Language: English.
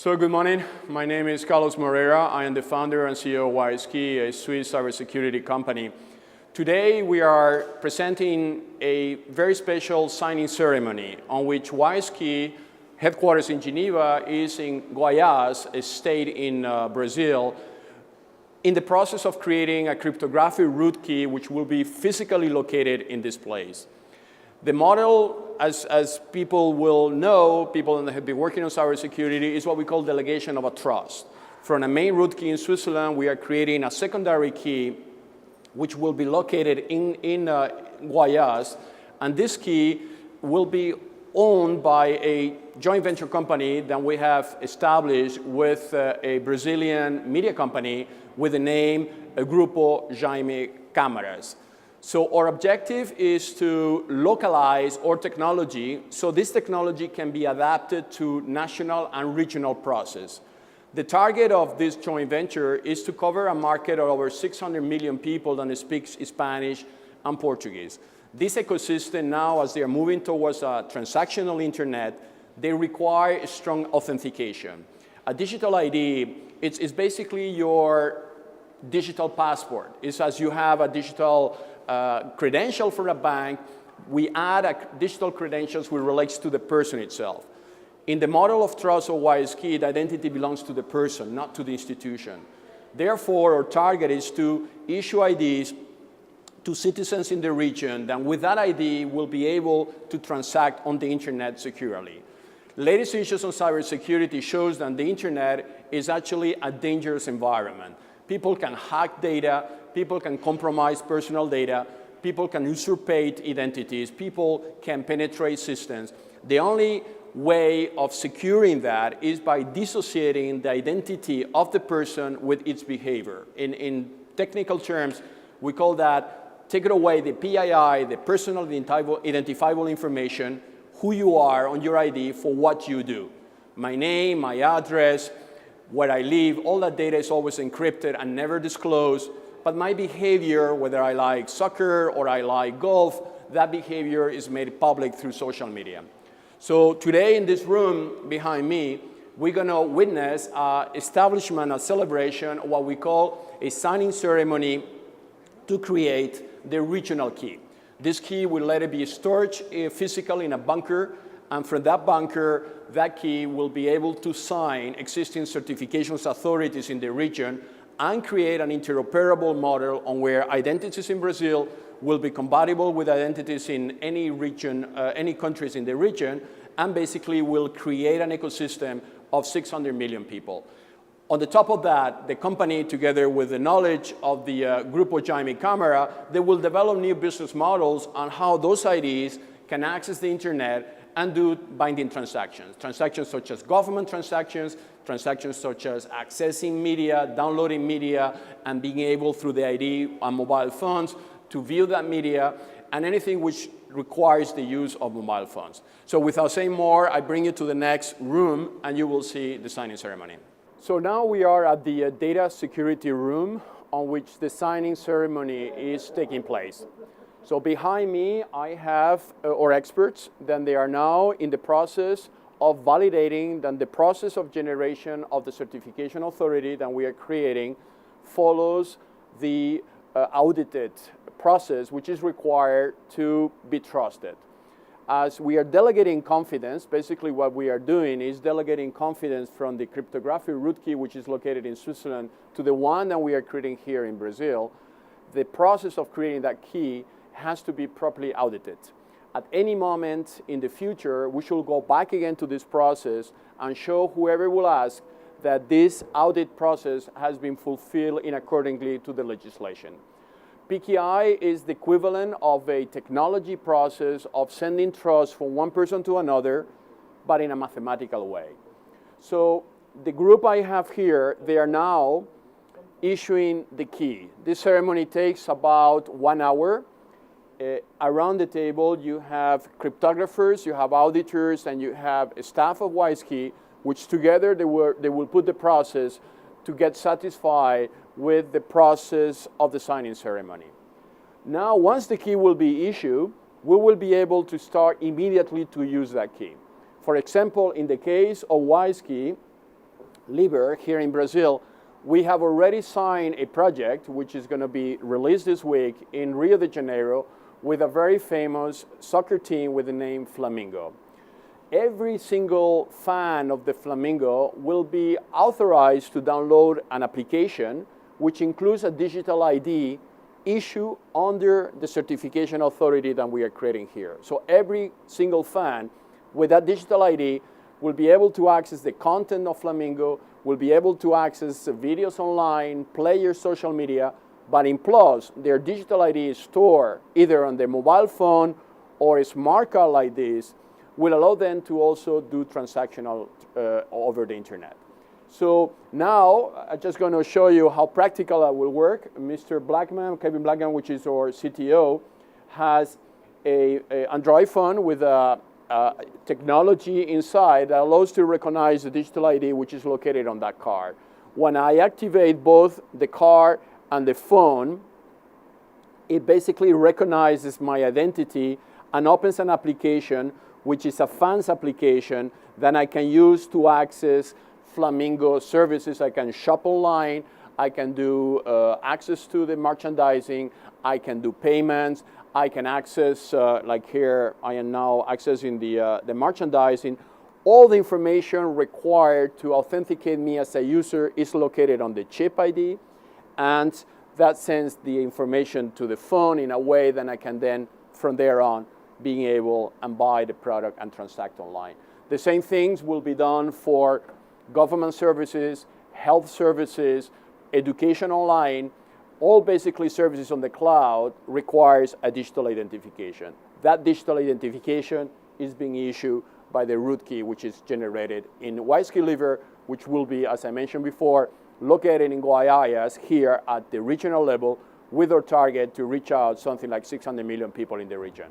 So good morning. My name is Creus Moreira. I am the founder and CEO of WISeKey, a Swiss cybersecurity company. Today we are presenting a very special signing ceremony on which WISeKey, headquarters in Geneva, is in Goiás, a state in Brazil, in the process of creating a cryptographic root key which will be physically located in this place. The model, as people will know, people that have been working on cybersecurity, is what we call delegation of a trust. From a main root key in Switzerland, we are creating a secondary key which will be located in Goiás, and this key will be owned by a joint venture company that we have established with a Brazilian media company with the name Grupo Jaime Câmaras. So our objective is to localize our technology so this technology can be adapted to national and regional process. The target of this joint venture is to cover a market of over 600 million people that speak Spanish and Portuguese. This ecosystem now, as they are moving towards a transactional internet, they require a strong authentication. A digital ID is basically your digital passport. It's as you have a digital credential for a bank, we add a digital credentials which relates to the person itself. In the model of trust of WISeKey, the identity belongs to the person, not to the institution. Therefore, our target is to issue IDs to citizens in the region that with that ID will be able to transact on the internet securely. Latest issues on cybersecurity shows that the internet is actually a dangerous environment. People can hack data, people can compromise personal data, people can usurpate identities, people can penetrate systems. The only way of securing that is by dissociating the identity of the person with its behavior. In technical terms, we call that take away the PII, the personal identifiable information, who you are on your ID for what you do. My name, my address, where I live, all that data is always encrypted and never disclosed, but my behavior, whether I like soccer or I like golf, that behavior is made public through social media. So today in this room behind me, we're going to witness establishment, a celebration, what we call a signing ceremony to create the regional key. This key will later be stored physically in a bunker, and from that bunker, that key will be able to sign existing certifications authorities in the region and create an interoperable model on where identities in Brazil will be compatible with identities in any region, any countries in the region, and basically will create an ecosystem of 600 million people. On the top of that, the company, together with the knowledge of the Grupo Jaime Câmara, they will develop new business models on how those IDs can access the internet and do binding transactions. Transactions such as government transactions, transactions such as accessing media, downloading media, and being able through the ID on mobile phones to view that media, and anything which requires the use of mobile phones. So without saying more, I bring you to the next room, and you will see the signing ceremony. So now we are at the data security room on which the signing ceremony is taking place. So behind me, I have our experts. Then they are now in the process of validating that the process of generation of the certification authority that we are creating follows the audited process, which is required to be trusted. As we are delegating confidence, basically what we are doing is delegating confidence from the cryptographic root key, which is located in Switzerland, to the one that we are creating here in Brazil. The process of creating that key has to be properly audited. At any moment in the future, we should go back again to this process and show whoever will ask that this audit process has been fulfilled in accordingly to the legislation. PKI is the equivalent of a technology process of sending trust from one person to another, but in a mathematical way. So the group I have here, they are now issuing the key. This ceremony takes about 1 hour. Around the table, you have cryptographers, you have auditors, and you have a staff of WISeKey, which together they will put the process to get satisfied with the process of the signing ceremony. Now, once the key will be issued, we will be able to start immediately to use that key. For example, in the case of WISeKey, LIBER here in Brazil, we have already signed a project which is going to be released this week in Rio de Janeiro with a very famous soccer team with the name Flamengo. Every single fan of the Flamengo will be authorized to download an application which includes a digital ID issued under the certification authority that we are creating here. So every single fan with that digital ID will be able to access the content of Flamengo, will be able to access videos online, play your social media, but in plus, their digital ID is stored either on their mobile phone or a smart card like this, will allow them to also do transactional over the internet. So now, I'm just going to show you how practical that will work. Mr. Blackman, Kevin Blackman, which is our CTO, has an Android phone with a technology inside that allows to recognize the digital ID which is located on that card. When I activate both the card and the phone, it basically recognizes my identity and opens an application which is a fans application that I can use to access Flamengo services. I can shop online, I can do access to the merchandising, I can do payments, I can access, like here, I am now accessing the merchandising. All the information required to authenticate me as a user is located on the chip ID, and that sends the information to the phone in a way that I can then, from there on, being able and buy the product and transact online. The same things will be done for government services, health services, education online. All basically services on the cloud requires a digital identification. That digital identification is being issued by the Rootkey, which is generated in WISeKey LIBER, which will be, as I mentioned before, located in Guayas here at the regional level with our target to reach out something like 600 million people in the region.